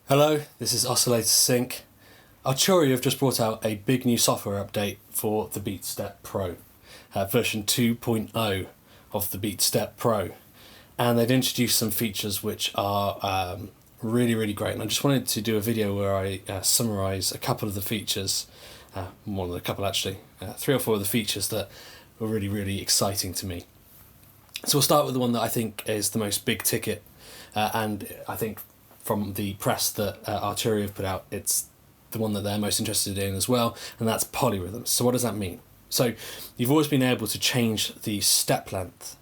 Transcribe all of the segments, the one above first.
Hello, this is Oscillator Sync. Arturia have just brought out a big new software update for the BeatStep Pro, version 2.0 of the BeatStep Pro, and they've introduced some features which are really great. And I just wanted to do a video where I summarise a couple of the features, more than a couple actually, 3 or 4 of the features that were really exciting to me. So we'll start with the one that I think is the most big ticket, and I think from the press that Arturia have put out, it's the one that they're most interested in as well, and that's polyrhythms. So what does that mean? So you've always been able to change the step length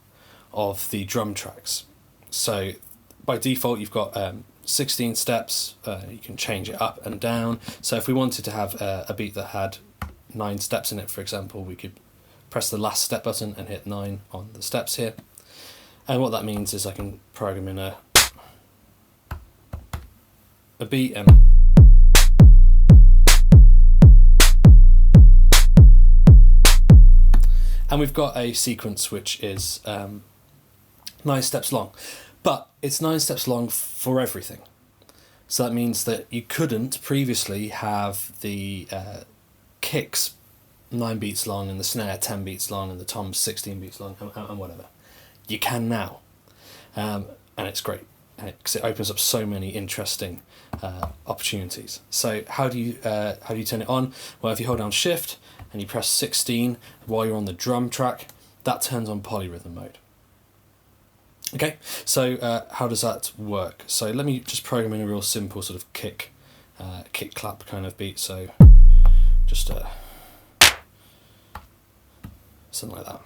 of the drum tracks. So by default you've got 16 steps, you can change it up and down. So if we wanted to have a beat that had 9 steps in it, for example, we could press the last step button and hit 9 on the steps here. And what that means is I can program in a beat and we've got a sequence which is 9 steps long, but it's 9 steps long for everything. So that means that you couldn't previously have the kicks 9 beats long and the snare 10 beats long and the toms 16 beats long and whatever. You can now, and it's great because it opens up so many interesting opportunities. So how do you turn it on? Well, if you hold down Shift and you press 16 while you're on the drum track, that turns on polyrhythm mode. Okay, so how does that work? So let me just program in a real simple sort of kick clap kind of beat. So just something like that.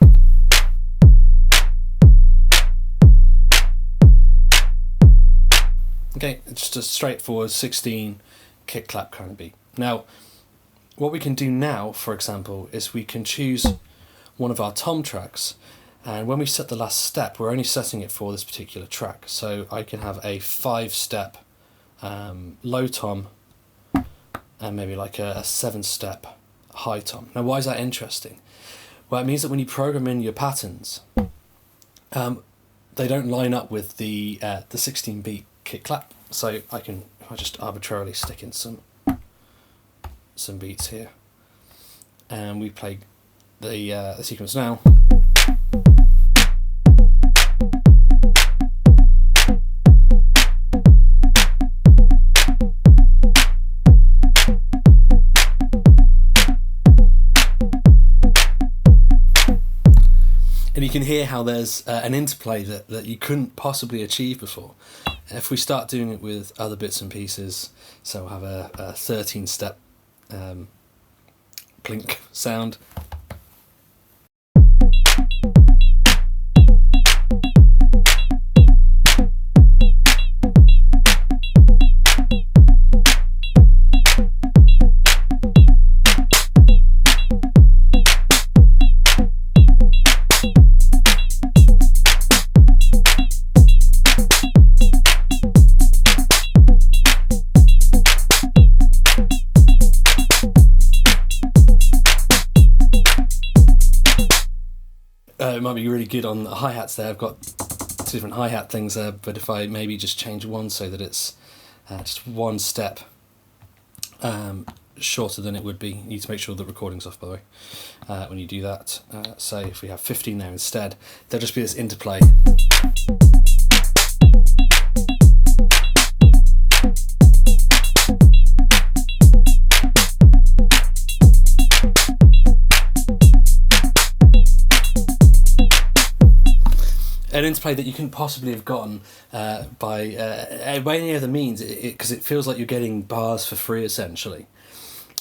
Okay, it's just a straightforward 16 kick clap kind of beat. Now, what we can do now, for example, is we can choose one of our tom tracks, and when we set the last step, we're only setting it for this particular track. So I can have a 5-step low tom and maybe like a 7-step high tom. Now, why is that interesting? Well, it means that when you program in your patterns, they don't line up with the 16 beat kick clap. So if I just arbitrarily stick in some beats here, and we play the sequence now. And you can hear how there's an interplay that you couldn't possibly achieve before. If we start doing it with other bits and pieces, so we'll have a 13-step plink sound. It might be really good on the hi-hats there. I've got 2 different hi-hat things there, but if I maybe just change one so that it's just 1 step shorter than it would be. You need to make sure the recording's off, by the way, when you do that. Say if we have 15 there instead, there'll just be this interplay. An interplay that you couldn't possibly have gotten by any other means, because it feels like you're getting bars for free, essentially.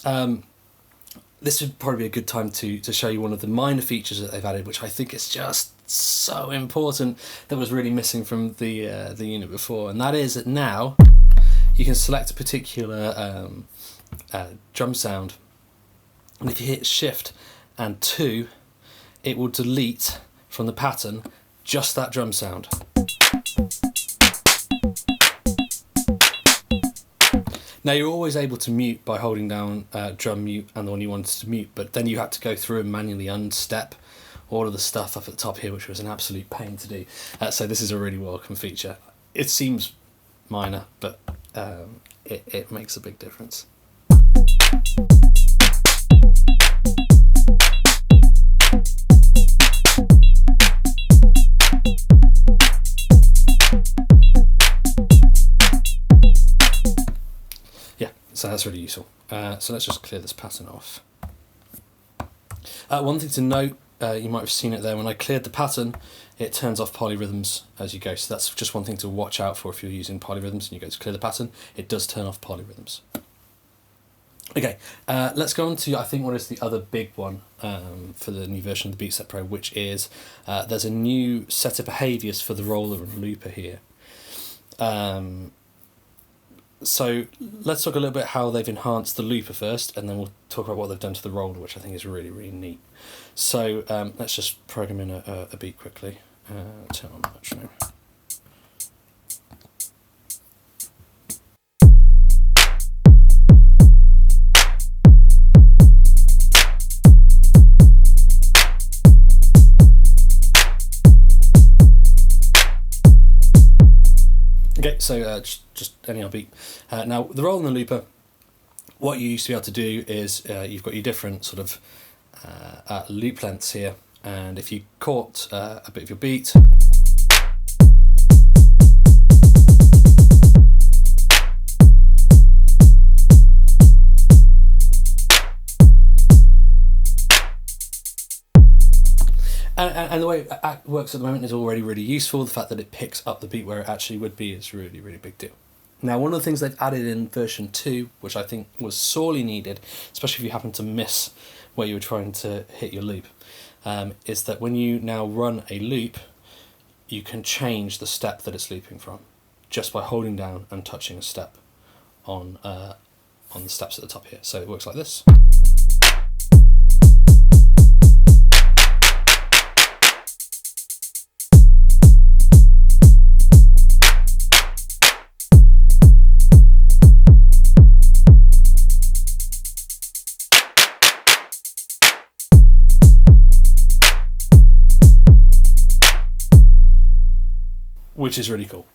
This would probably be a good time to show you one of the minor features that they've added, which I think is just so important, that was really missing from the unit before, and that is that now you can select a particular drum sound, and if you hit Shift and 2, it will delete from the pattern just that drum sound. Now you're always able to mute by holding down drum mute and the one you wanted to mute, but then you had to go through and manually unstep all of the stuff up at the top here, which was an absolute pain to do. So this is a really welcome feature. It seems minor, but it makes a big difference. Yeah, so that's really useful. So let's just clear this pattern off. One thing to note, you might have seen it there, when I cleared the pattern, it turns off polyrhythms as you go. So that's just one thing to watch out for if you're using polyrhythms and you go to clear the pattern, it does turn off polyrhythms. Okay, let's go on to, I think, what is the other big one for the new version of the BeatStep Pro, which is there's a new set of behaviours for the roller and looper here. So let's talk a little bit how they've enhanced the looper first, and then we'll talk about what they've done to the roller, which I think is really, really neat. So let's just program in a beat quickly. Turn on metronome. Okay, so just any old beat. Now, the roll and the looper, what you used to be able to do is you've got your different sort of loop lengths here, and if you caught a bit of your beat, and the way it works at the moment is already really useful. The fact that it picks up the beat where it actually would be is really, really big deal. Now, one of the things they've added in version 2, which I think was sorely needed, especially if you happen to miss where you were trying to hit your loop, is that when you now run a loop, you can change the step that it's looping from just by holding down and touching a step on the steps at the top here. So it works like this. Which is really cool.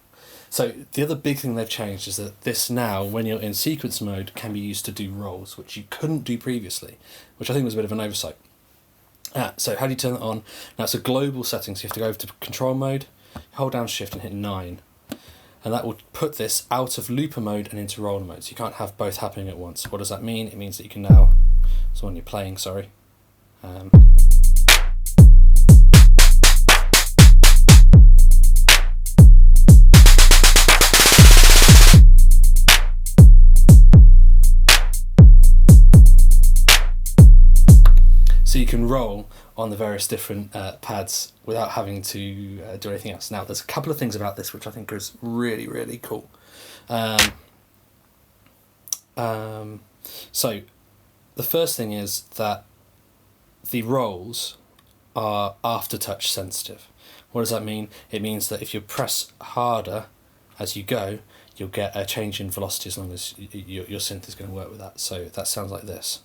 So the other big thing they've changed is that this now, when you're in sequence mode, can be used to do rolls, which you couldn't do previously, which I think was a bit of an oversight. So how do you turn that on? Now it's a global setting, so you have to go over to control mode, hold down shift and hit 9. And that will put this out of looper mode and into roller mode, so you can't have both happening at once. What does that mean? It means that you can now, so when you're playing, sorry, so you can roll on the various different pads without having to do anything else. Now, there's a couple of things about this which I think is really, really cool. So the first thing is that the rolls are aftertouch sensitive. What does that mean? It means that if you press harder as you go, you'll get a change in velocity as long as your synth is going to work with that. So that sounds like this.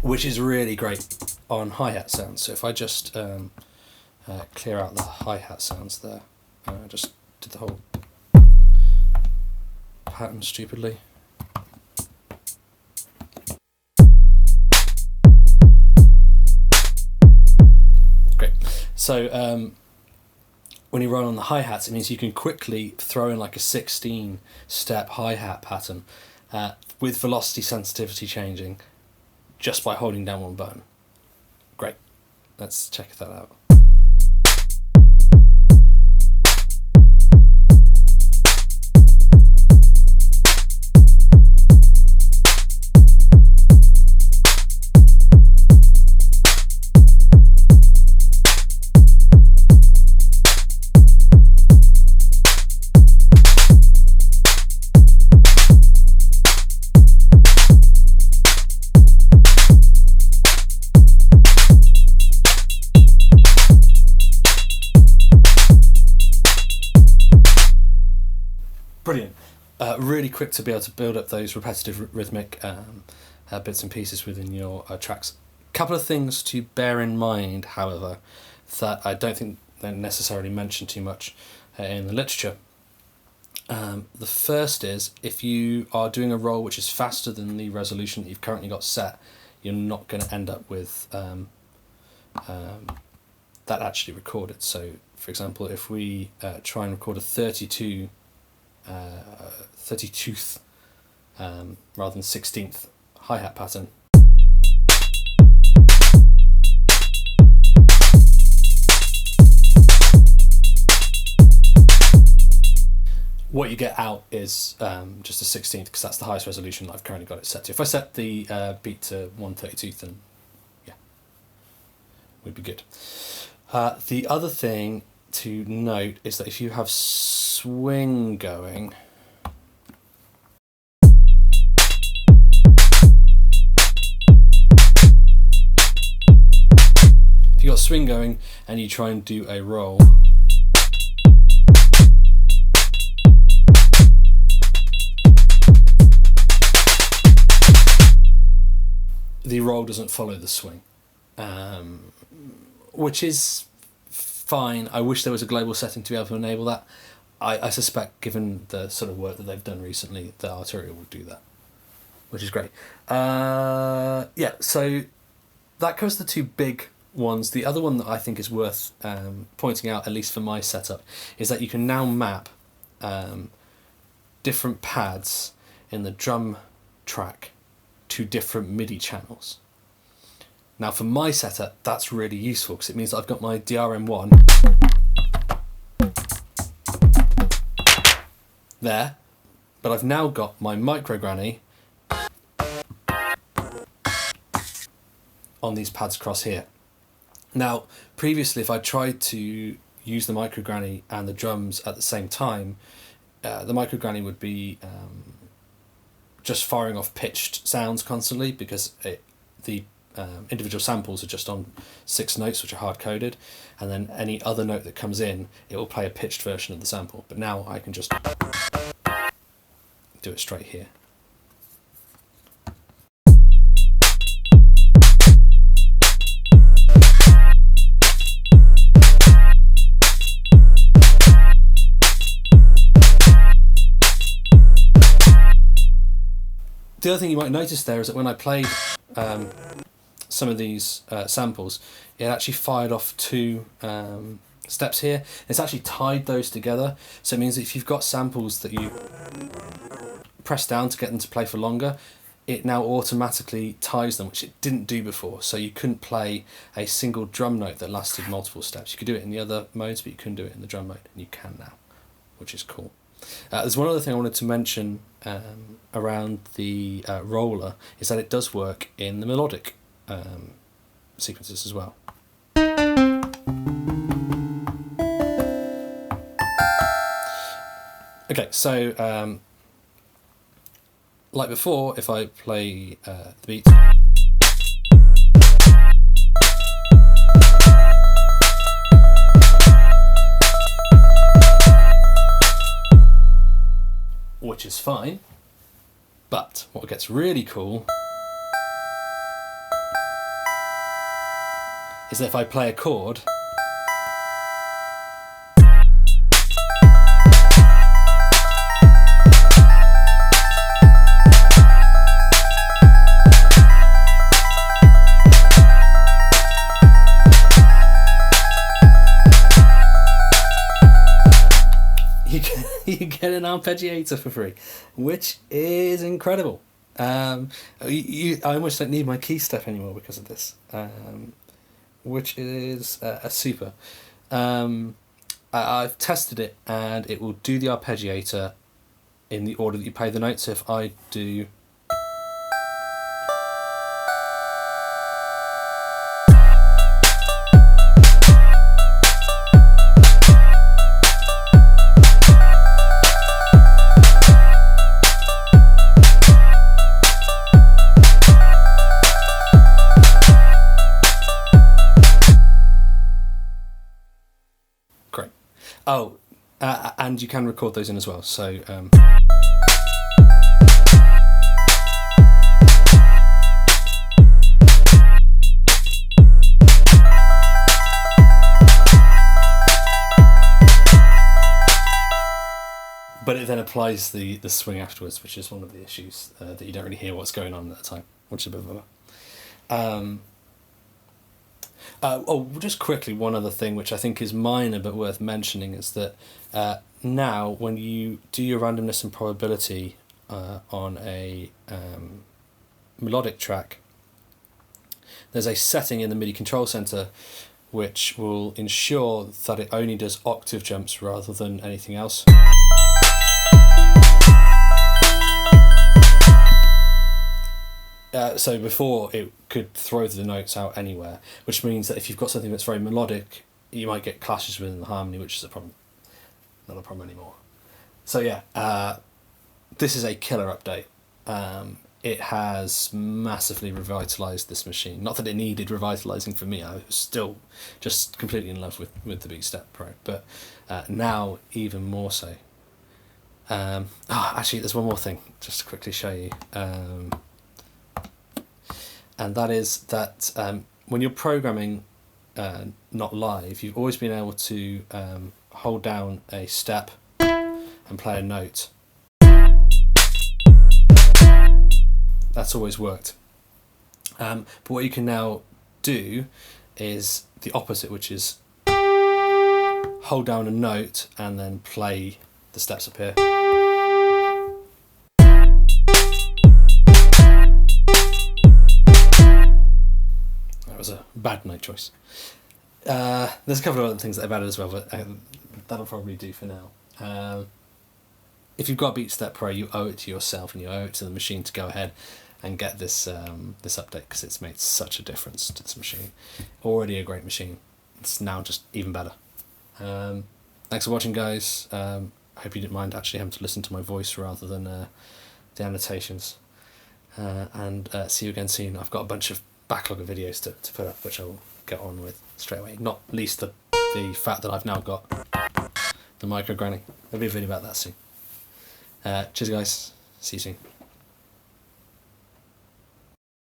Which is really great on hi-hat sounds. So if I just clear out the hi-hat sounds there, I just did the whole pattern stupidly. Great. So when you roll on the hi-hats, it means you can quickly throw in like a 16-step hi-hat pattern with velocity sensitivity changing, just by holding down one button. Great. Let's check that out. Brilliant. really quick to be able to build up those repetitive rhythmic bits and pieces within your tracks. Couple of things to bear in mind, however, that I don't think they're necessarily mentioned too much in the literature. The first is, if you are doing a roll which is faster than the resolution that you've currently got set, you're not going to end up with that actually recorded. So, for example, if we try and record a 32th rather than 16th hi-hat pattern, what you get out is just a 16th, because that's the highest resolution that I've currently got it set to. If I set the beat to 1/32th, then yeah, we'd be good. The other thing to note is that if you have swing going, if you got swing going and you try and do a roll, the roll doesn't follow the swing, which is fine. I wish there was a global setting to be able to enable that. I suspect, given the sort of work that they've done recently, that Arturia will do that, which is great. Yeah, so that covers the two big ones. The other one that I think is worth pointing out, at least for my setup, is that you can now map different pads in the drum track to different MIDI channels. Now for my setup, that's really useful, because it means that I've got my DRM1 there, but I've now got my Microgranny on these pads across here. Now, previously, if I tried to use the Microgranny and the drums at the same time, the Microgranny would be just firing off pitched sounds constantly, because the individual samples are just on 6 notes which are hard coded, and then any other note that comes in, it will play a pitched version of the sample. But now I can just do it straight here. The other thing you might notice there is that when I played some of these samples, it actually fired off 2 steps here. It's actually tied those together, so it means that if you've got samples that you press down to get them to play for longer, it now automatically ties them, which it didn't do before. So you couldn't play a single drum note that lasted multiple steps. You could do it in the other modes, but you couldn't do it in the drum mode, and you can now, which is cool. There's one other thing I wanted to mention around the roller, is that it does work in the melodic sequences as well. Okay, so like before, if I play the beat, which is fine, but what gets really cool is that if I play a chord, you get an Arpeggiator for free, which is incredible. I almost don't need my key step anymore because of this, which is a super. I've tested it, and it will do the Arpeggiator in the order that you play the notes. So if I do and you can record those in as well. So but it then applies the swing afterwards, which is one of the issues, that you don't really hear what's going on at the time, which is a bit of a just quickly, one other thing which I think is minor but worth mentioning is that now when you do your randomness and probability on a melodic track, there's a setting in the MIDI control center which will ensure that it only does octave jumps rather than anything else. So before it could throw the notes out anywhere, which means that if you've got something that's very melodic, you might get clashes within the harmony, which is a problem. Not a problem anymore. So yeah, this is a killer update. It has massively revitalised this machine. Not that it needed revitalising for me, I was still just completely in love with the BeatStep Pro, but now even more so. Actually, there's one more thing, just to quickly show you. And that is that when you're programming not live, you've always been able to hold down a step and play a note. That's always worked. But what you can now do is the opposite, which is hold down a note and then play the steps up here. That was a bad note choice. There's a couple of other things that I've added as well, but that'll probably do for now. If you've got BeatStep Pro, you owe it to yourself and you owe it to the machine to go ahead and get this this update, because it's made such a difference to this machine. Already a great machine, it's now just even better. Thanks for watching, guys. I hope you didn't mind actually having to listen to my voice rather than the annotations. And see you again soon. I've got a bunch of backlog of videos to put up, which I'll get on with straight away. Not least the fact that I've now got the Microgranny. There'll be a video about that soon. Cheers, guys. See you soon.